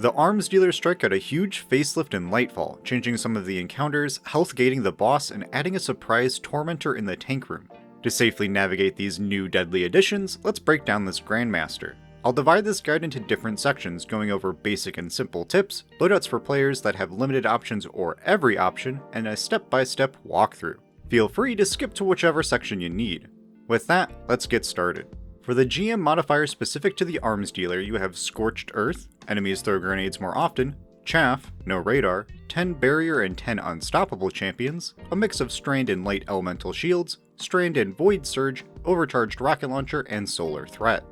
The armsdealer strike got a huge facelift in Lightfall, changing some of the encounters, health gating the boss, and adding a surprise Tormentor in the tank room. To safely navigate these new deadly additions, let's break down this Grandmaster. I'll divide this guide into different sections, going over basic and simple tips, loadouts for players that have limited options or every option, and a step-by-step walkthrough. Feel free to skip to whichever section you need. With that, let's get started. For the GM modifier specific to the arms dealer, you have Scorched Earth, enemies throw grenades more often, Chaff, no radar, 10 barrier and 10 unstoppable champions, a mix of strand and light elemental shields, strand and void surge, overcharged rocket launcher, and solar threat.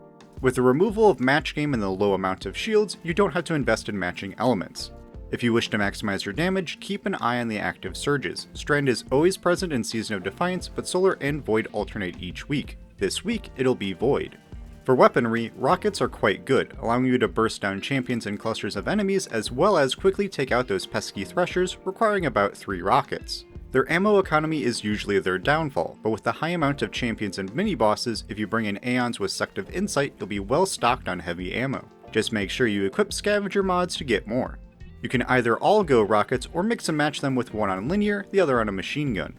With the removal of match game and the low amount of shields, you don't have to invest in matching elements. If you wish to maximize your damage, keep an eye on the active surges. Strand is always present in Season of Defiance, but solar and void alternate each week. This week, it'll be void. For weaponry, rockets are quite good, allowing you to burst down champions and clusters of enemies as well as quickly take out those pesky threshers, requiring about 3 rockets. Their ammo economy is usually their downfall, but with the high amount of champions and mini-bosses, if you bring in Aeons with Sect of Insight, you'll be well stocked on heavy ammo. Just make sure you equip scavenger mods to get more. You can either all go rockets or mix and match them with one on linear, the other on a machine gun.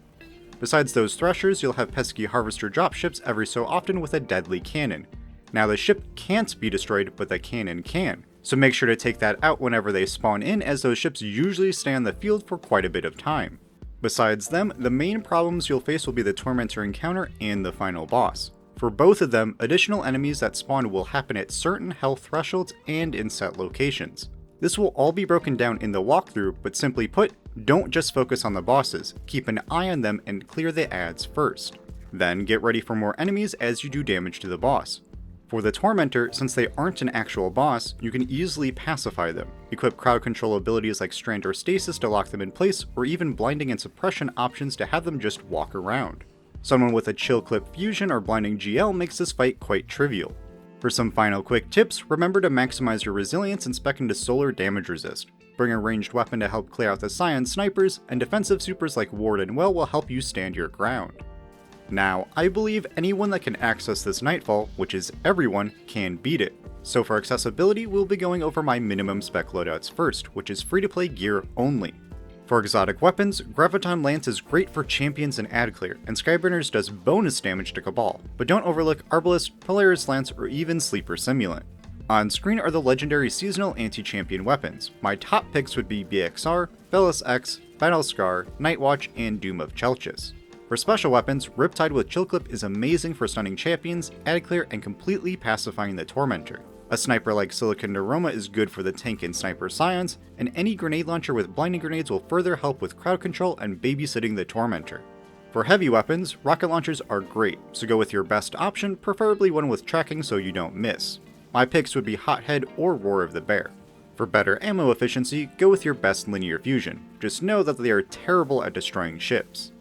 Besides those threshers, you'll have pesky harvester dropships every so often with a deadly cannon. Now the ship can't be destroyed, but the cannon can, so make sure to take that out whenever they spawn in, as those ships usually stay on the field for quite a bit of time. Besides them, the main problems you'll face will be the Tormentor encounter and the final boss. For both of them, additional enemies that spawn will happen at certain health thresholds and in set locations. This will all be broken down in the walkthrough, but simply put, don't just focus on the bosses, keep an eye on them and clear the ads first. Then get ready for more enemies as you do damage to the boss. For the Tormentor, since they aren't an actual boss, you can easily pacify them. Equip crowd control abilities like Strand or Stasis to lock them in place, or even blinding and suppression options to have them just walk around. Someone with a chill clip fusion or blinding GL makes this fight quite trivial. For some final quick tips, remember to maximize your resilience and spec into solar damage resist. Bring a ranged weapon to help clear out the Scion snipers, and defensive supers like Ward and Well will help you stand your ground. Now, I believe anyone that can access this Nightfall, which is everyone, can beat it. So for accessibility, we'll be going over my minimum spec loadouts first, which is free to play gear only. For exotic weapons, Graviton Lance is great for champions and ad clear, and Skyburners does bonus damage to Cabal, but don't overlook Arbalest, Polaris Lance, or even Sleeper Simulant. On screen are the legendary seasonal anti-champion weapons. My top picks would be BXR, Velis X, Battle Scar, Nightwatch, and Doom of Chelchis. For special weapons, Riptide with Chill Clip is amazing for stunning champions, ad clear, and completely pacifying the Tormentor. A sniper like Silicon Aroma is good for the tank and sniper scions, and any grenade launcher with blinding grenades will further help with crowd control and babysitting the Tormentor. For heavy weapons, rocket launchers are great, so go with your best option, preferably one with tracking so you don't miss. My picks would be Hothead or Roar of the Bear. For better ammo efficiency, go with your best linear fusion. Just know that they are terrible at destroying ships.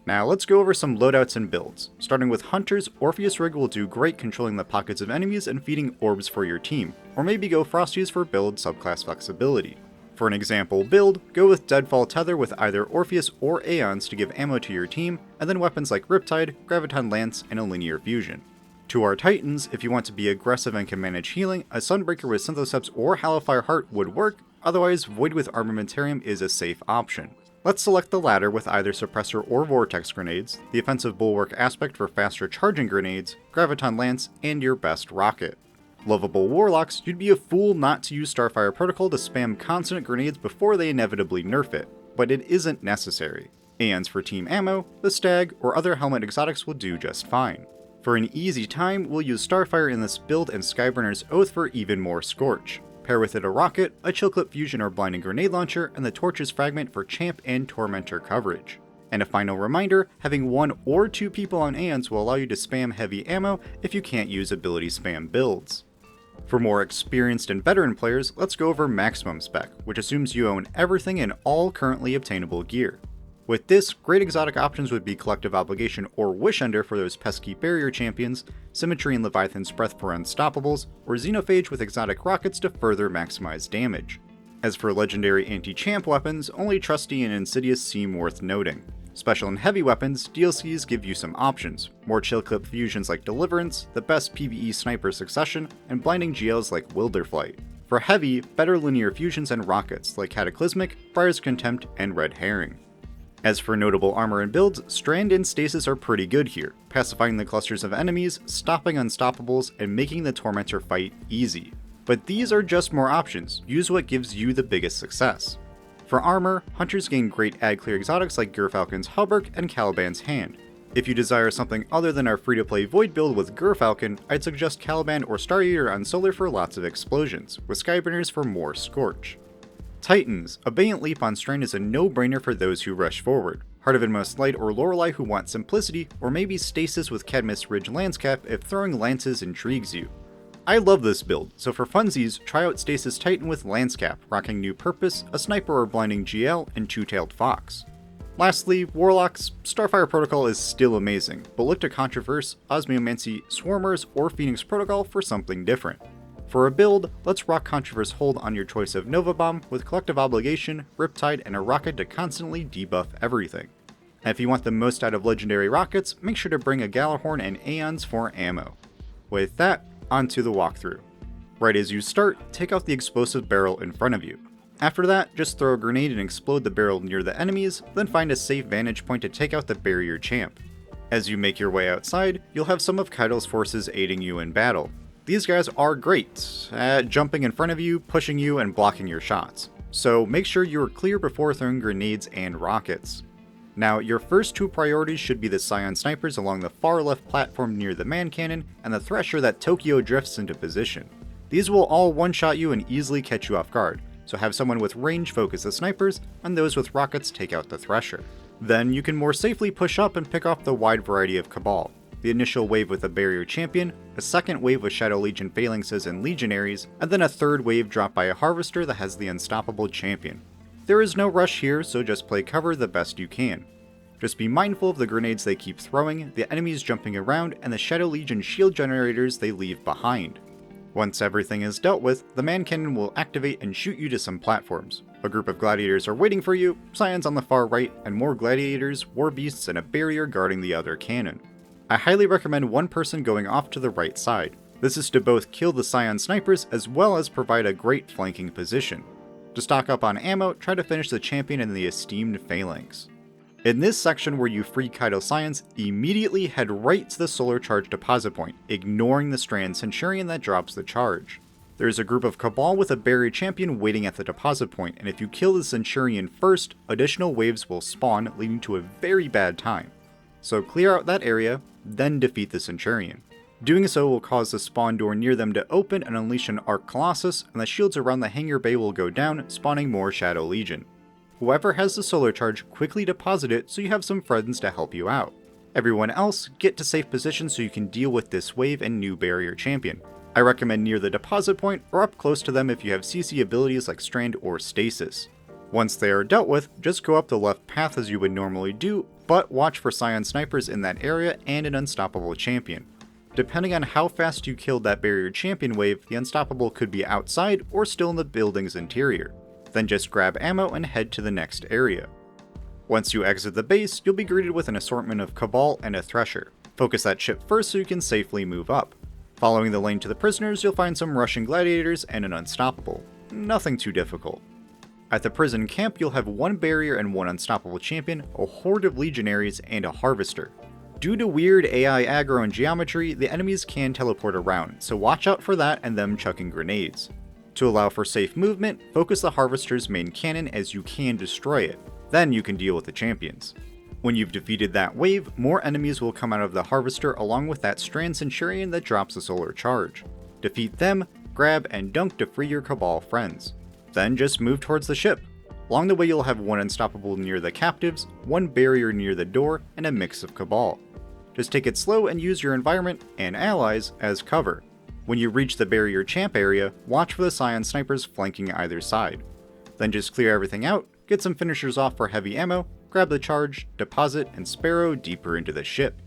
Now let's go over some loadouts and builds. Starting with Hunters, Orpheus Rig will do great controlling the pockets of enemies and feeding orbs for your team, or maybe go Frosties for build subclass flexibility. For an example build, go with Deadfall Tether with either Orpheus or Aeons to give ammo to your team, and then weapons like Riptide, Graviton Lance, and a linear fusion. To our Titans, if you want to be aggressive and can manage healing, a Sunbreaker with Synthoceps or Hallowfire Heart would work, otherwise Void with Armamentarium is a safe option. Let's select the latter with either Suppressor or Vortex grenades, the Offensive Bulwark aspect for faster charging grenades, Graviton Lance, and your best rocket. Lovable Warlocks, you'd be a fool not to use Starfire Protocol to spam constant grenades before they inevitably nerf it, but it isn't necessary. Aeons for team ammo, the Stag, or other helmet exotics will do just fine. For an easy time, we'll use Starfire in this build and Skyburner's Oath for even more Scorch. Pair with it a rocket, a Chill Clip fusion or blinding grenade launcher, and the Torch's Fragment for champ and Tormentor coverage. And a final reminder, having 1 or 2 people on Aeons will allow you to spam heavy ammo if you can't use ability spam builds. For more experienced and veteran players, let's go over Maximum Spec, which assumes you own everything and all currently obtainable gear. With this, great exotic options would be Collective Obligation or Wishender for those pesky barrier champions, Symmetry and Leviathan's Breath for unstoppables, or Xenophage with exotic rockets to further maximize damage. As for legendary anti-champ weapons, only Trusty and Insidious seem worth noting. Special and heavy weapons, DLCs give you some options, more chill clip fusions like Deliverance, the best PvE sniper Succession, and blinding GLs like Wilderflight. For heavy, better linear fusions and rockets like Cataclysmic, Briar's Contempt, and Red Herring. As for notable armor and builds, Strand and Stasis are pretty good here, pacifying the clusters of enemies, stopping unstoppables, and making the Tormentor fight easy. But these are just more options, use what gives you the biggest success. For armor, Hunters gain great ad-clear exotics like Gerfalcon's Hauberk and Caliban's Hand. If you desire something other than our free-to-play Void build with Gerfalcon, I'd suggest Caliban or Star Eater on Solar for lots of explosions, with Skyburners for more Scorch. Titans, Abeyant Leap on Strand is a no-brainer for those who rush forward, Heart of Inmost Light or Lorelei who want simplicity, or maybe Stasis with Cadmus Ridge Lancecap if throwing lances intrigues you. I love this build, so for funsies, try out Stasis Titan with Lancecap, rocking New Purpose, a Sniper or Blinding GL, and Two-Tailed Fox. Lastly, Warlocks, Starfire Protocol is still amazing, but look to Controverse, Osmiomancy, Swarmers, or Phoenix Protocol for something different. For a build, let's rock Controverse Hold on your choice of Nova Bomb with Collective Obligation, Riptide, and a rocket to constantly debuff everything. And if you want the most out of legendary rockets, make sure to bring a Galahorn and Aeons for ammo. With that, onto the walkthrough. Right as you start, take out the explosive barrel in front of you. After that, just throw a grenade and explode the barrel near the enemies, then find a safe vantage point to take out the barrier champ. As you make your way outside, you'll have some of Caital's forces aiding you in battle. These guys are great at jumping in front of you, pushing you, and blocking your shots, so make sure you are clear before throwing grenades and rockets. Now, your first two priorities should be the Scion Snipers along the far left platform near the man cannon, and the Thresher that Tokyo drifts into position. These will all one-shot you and easily catch you off guard, so have someone with range focus the snipers, and those with rockets take out the Thresher. Then you can more safely push up and pick off the wide variety of Cabal. The initial wave with a Barrier Champion, a second wave with Shadow Legion Phalanxes and Legionaries, and then a third wave dropped by a Harvester that has the Unstoppable Champion. There is no rush here, so just play cover the best you can. Just be mindful of the grenades they keep throwing, the enemies jumping around, and the Shadow Legion shield generators they leave behind. Once everything is dealt with, the man cannon will activate and shoot you to some platforms. A group of gladiators are waiting for you, Scions on the far right, and more gladiators, war beasts, and a barrier guarding the other cannon. I highly recommend one person going off to the right side. This is to both kill the Scion snipers as well as provide a great flanking position. To stock up on ammo, try to finish the champion and the esteemed phalanx. In this section where you free Caital Scions, immediately head right to the solar charge deposit point, ignoring the Strand Centurion that drops the charge. There is a group of Cabal with a barrier champion waiting at the deposit point, and if you kill the Centurion first, additional waves will spawn, leading to a very bad time. So clear out that area, then defeat the Centurion. Doing so will cause the spawn door near them to open and unleash an Arc Colossus, and the shields around the hangar bay will go down, spawning more Shadow Legion. Whoever has the solar charge, quickly deposit it so you have some friends to help you out. Everyone else, get to safe positions so you can deal with this wave and new barrier champion. I recommend near the deposit point or up close to them if you have CC abilities like Strand or Stasis. Once they are dealt with, just go up the left path as you would normally do, but watch for Scion snipers in that area and an Unstoppable champion. Depending on how fast you killed that barrier champion wave, the Unstoppable could be outside or still in the building's interior. Then just grab ammo and head to the next area. Once you exit the base, you'll be greeted with an assortment of Cabal and a Thresher. Focus that ship first so you can safely move up. Following the lane to the prisoners, you'll find some Russian gladiators and an Unstoppable. Nothing too difficult. At the prison camp, you'll have one barrier and one Unstoppable champion, a horde of legionaries, and a harvester. Due to weird AI aggro and geometry, the enemies can teleport around, so watch out for that and them chucking grenades. To allow for safe movement, focus the harvester's main cannon as you can destroy it. Then you can deal with the champions. When you've defeated that wave, more enemies will come out of the harvester along with that Strand Centurion that drops the solar charge. Defeat them, grab and dunk to free your Cabal friends. Then just move towards the ship. Along the way you'll have one Unstoppable near the captives, one barrier near the door, and a mix of Cabal. Just take it slow and use your environment and allies as cover. When you reach the barrier champ area, watch for the Scion snipers flanking either side. Then just clear everything out, get some finishers off for heavy ammo, grab the charge, deposit, and sparrow deeper into the ship.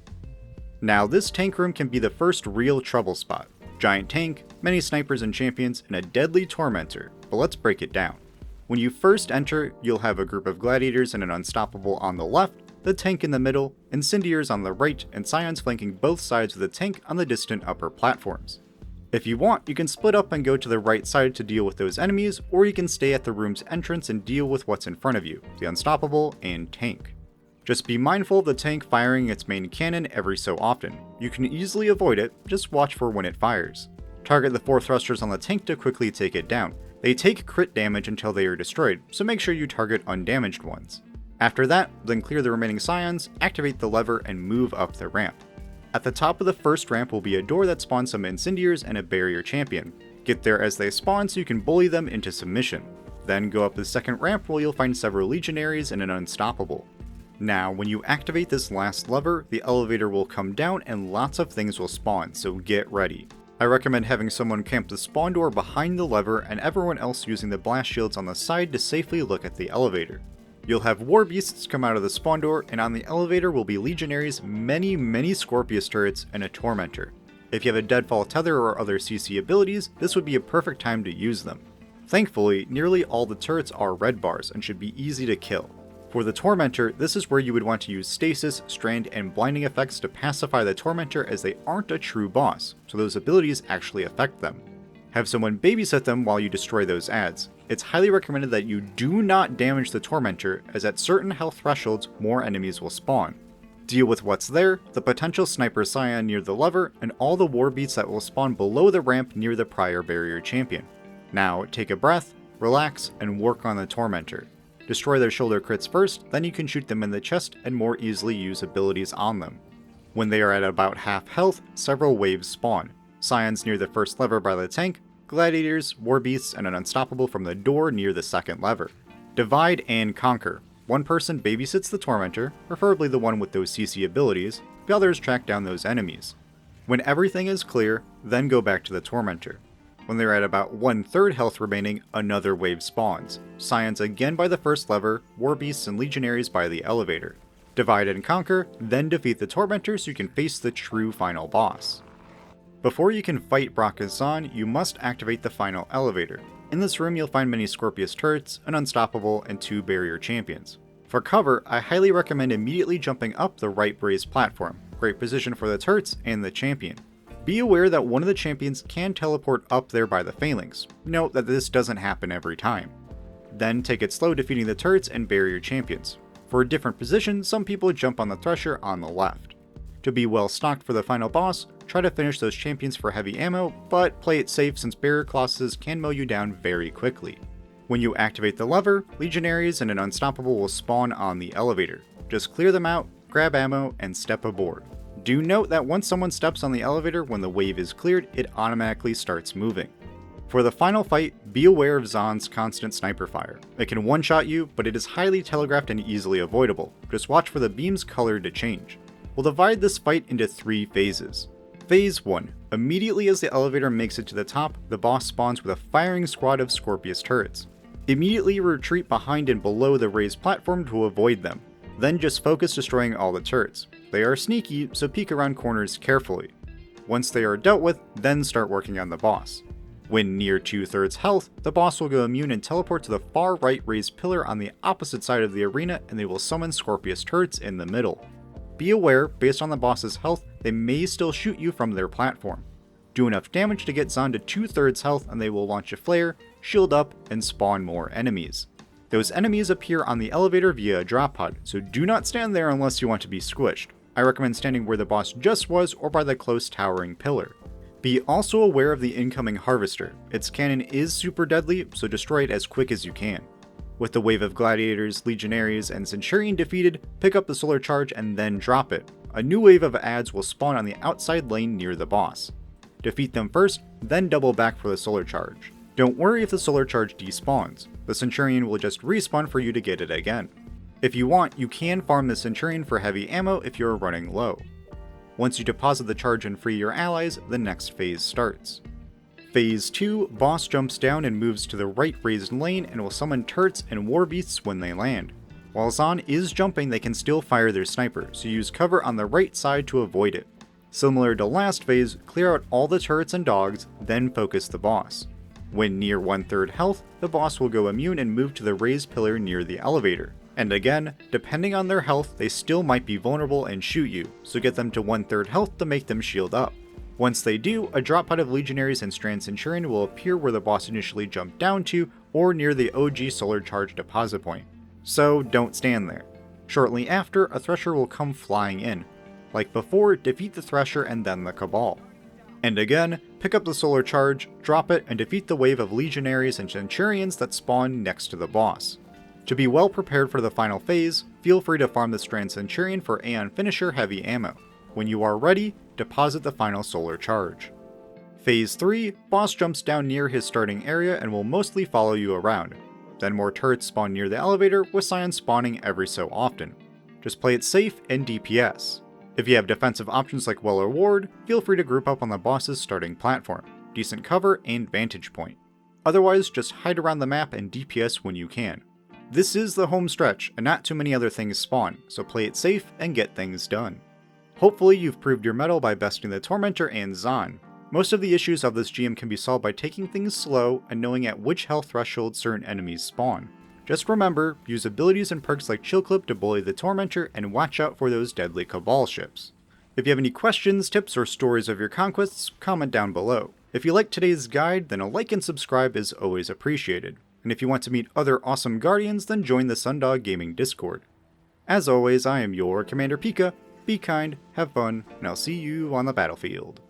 Now this tank room can be the first real trouble spot. Giant tank, many snipers and champions, and a deadly Tormentor, but let's break it down. When you first enter, you'll have a group of gladiators and an Unstoppable on the left, the tank in the middle, Incendiaries on the right, and Scions flanking both sides of the tank on the distant upper platforms. If you want, you can split up and go to the right side to deal with those enemies, or you can stay at the room's entrance and deal with what's in front of you, the Unstoppable and Tank. Just be mindful of the tank firing its main cannon every so often. You can easily avoid it, just watch for when it fires. Target the 4 thrusters on the tank to quickly take it down. They take crit damage until they are destroyed, so make sure you target undamaged ones. After that, then clear the remaining Psions, activate the lever, and move up the ramp. At the top of the first ramp will be a door that spawns some Incendiaries and a Barrier Champion. Get there as they spawn so you can bully them into submission. Then go up the second ramp where you'll find several Legionaries and an Unstoppable. Now, when you activate this last lever, the elevator will come down and lots of things will spawn, so get ready. I recommend having someone camp the spawn door behind the lever and everyone else using the blast shields on the side to safely look at the elevator. You'll have war beasts come out of the spawn door, and on the elevator will be Legionaries, many Scorpius turrets, and a Tormentor. If you have a Deadfall Tether or other CC abilities, this would be a perfect time to use them. Thankfully, nearly all the turrets are red bars and should be easy to kill. For the Tormentor, this is where you would want to use Stasis, Strand, and Blinding effects to pacify the Tormentor, as they aren't a true boss, so those abilities actually affect them. Have someone babysit them while you destroy those adds. It's highly recommended that you do not damage the Tormentor, as at certain health thresholds, more enemies will spawn. Deal with what's there, the potential Sniper Scion near the lever, and all the war beasts that will spawn below the ramp near the prior Barrier Champion. Now, take a breath, relax, and work on the Tormentor. Destroy their shoulder crits first, then you can shoot them in the chest and more easily use abilities on them. When they are at about half health, several waves spawn. Scions near the first lever by the tank, Gladiators, War Beasts, and an Unstoppable from the door near the second lever. Divide and conquer. One person babysits the Tormentor, preferably the one with those CC abilities, the others track down those enemies. When everything is clear, then go back to the Tormentor. When they're at about 1/3 health remaining, another wave spawns. Scions again by the first lever, War Beasts and Legionaries by the elevator. Divide and conquer, then defeat the Tormentor so you can face the true final boss. Before you can fight Brachiosaurus, you must activate the final elevator. In this room you'll find many Scorpius turrets, an Unstoppable, and 2 Barrier Champions. For cover, I highly recommend immediately jumping up the right raised platform, great position for the turrets and the champion. Be aware that one of the champions can teleport up there by the phalanx. Note that this doesn't happen every time. Then take it slow defeating the turrets and Barrier Champions. For a different position, some people jump on the Thresher on the left. To be well stocked for the final boss, try to finish those champions for heavy ammo, but play it safe since Barrier Colossus can mow you down very quickly. When you activate the lever, Legionaries and an Unstoppable will spawn on the elevator. Just clear them out, grab ammo, and step aboard. Do note that once someone steps on the elevator when the wave is cleared, it automatically starts moving. For the final fight, be aware of Zaan's constant sniper fire. It can one-shot you, but it is highly telegraphed and easily avoidable. Just watch for the beam's color to change. We'll divide this fight into 3 phases. Phase 1. Immediately as the elevator makes it to the top, the boss spawns with a firing squad of Scorpius turrets. Immediately retreat behind and below the raised platform to avoid them. Then just focus destroying all the turrets. They are sneaky, so peek around corners carefully. Once they are dealt with, then start working on the boss. When near 2/3 health, the boss will go immune and teleport to the far right raised pillar on the opposite side of the arena, and they will summon Scorpius turrets in the middle. Be aware, based on the boss's health, they may still shoot you from their platform. Do enough damage to get Zaan to 2/3 health and they will launch a flare, shield up, and spawn more enemies. Those enemies appear on the elevator via a drop pod, so do not stand there unless you want to be squished. I recommend standing where the boss just was or by the close towering pillar. Be also aware of the incoming Harvester. Its cannon is super deadly, so destroy it as quick as you can. With the wave of Gladiators, Legionaries, and Centurion defeated, pick up the Solar Charge and then drop it. A new wave of adds will spawn on the outside lane near the boss. Defeat them first, then double back for the Solar Charge. Don't worry if the Solar Charge despawns. The Centurion will just respawn for you to get it again. If you want, you can farm the Centurion for heavy ammo if you're running low. Once you deposit the charge and free your allies, the next phase starts. Phase 2, boss jumps down and moves to the right raised lane and will summon turrets and war beasts when they land. While Zaan is jumping, they can still fire their sniper, so use cover on the right side to avoid it. Similar to last phase, clear out all the turrets and dogs, then focus the boss. When near 1/3 health, the boss will go immune and move to the raised pillar near the elevator. And again, depending on their health, they still might be vulnerable and shoot you, so get them to 1/3 health to make them shield up. Once they do, a drop pod of Legionaries and Strand Centurion will appear where the boss initially jumped down to, or near the OG Solar Charge deposit point. So don't stand there. Shortly after, a Thresher will come flying in. Like before, defeat the Thresher and then the Cabal. And again, pick up the Solar Charge, drop it, and defeat the wave of Legionaries and Centurions that spawn next to the boss. To be well prepared for the final phase, feel free to farm the Strand Centurion for Aeon Finisher heavy ammo. When you are ready, deposit the final Solar Charge. Phase 3, boss jumps down near his starting area and will mostly follow you around. Then more turrets spawn near the elevator, with Scions spawning every so often. Just play it safe and DPS. If you have defensive options like Well or Ward, feel free to group up on the boss's starting platform, decent cover and vantage point. Otherwise, just hide around the map and DPS when you can. This is the home stretch, and not too many other things spawn, so play it safe and get things done. Hopefully you've proved your mettle by besting the Tormentor and Zon. Most of the issues of this GM can be solved by taking things slow and knowing at which health threshold certain enemies spawn. Just remember, use abilities and perks like Chill Clip to bully the Tormentor and watch out for those deadly Cabal ships. If you have any questions, tips, or stories of your conquests, comment down below. If you liked today's guide, then a like and subscribe is always appreciated. And if you want to meet other awesome Guardians, then join the Sundog Gaming Discord. As always, I am your Commander Pika. Be kind, have fun, and I'll see you on the battlefield.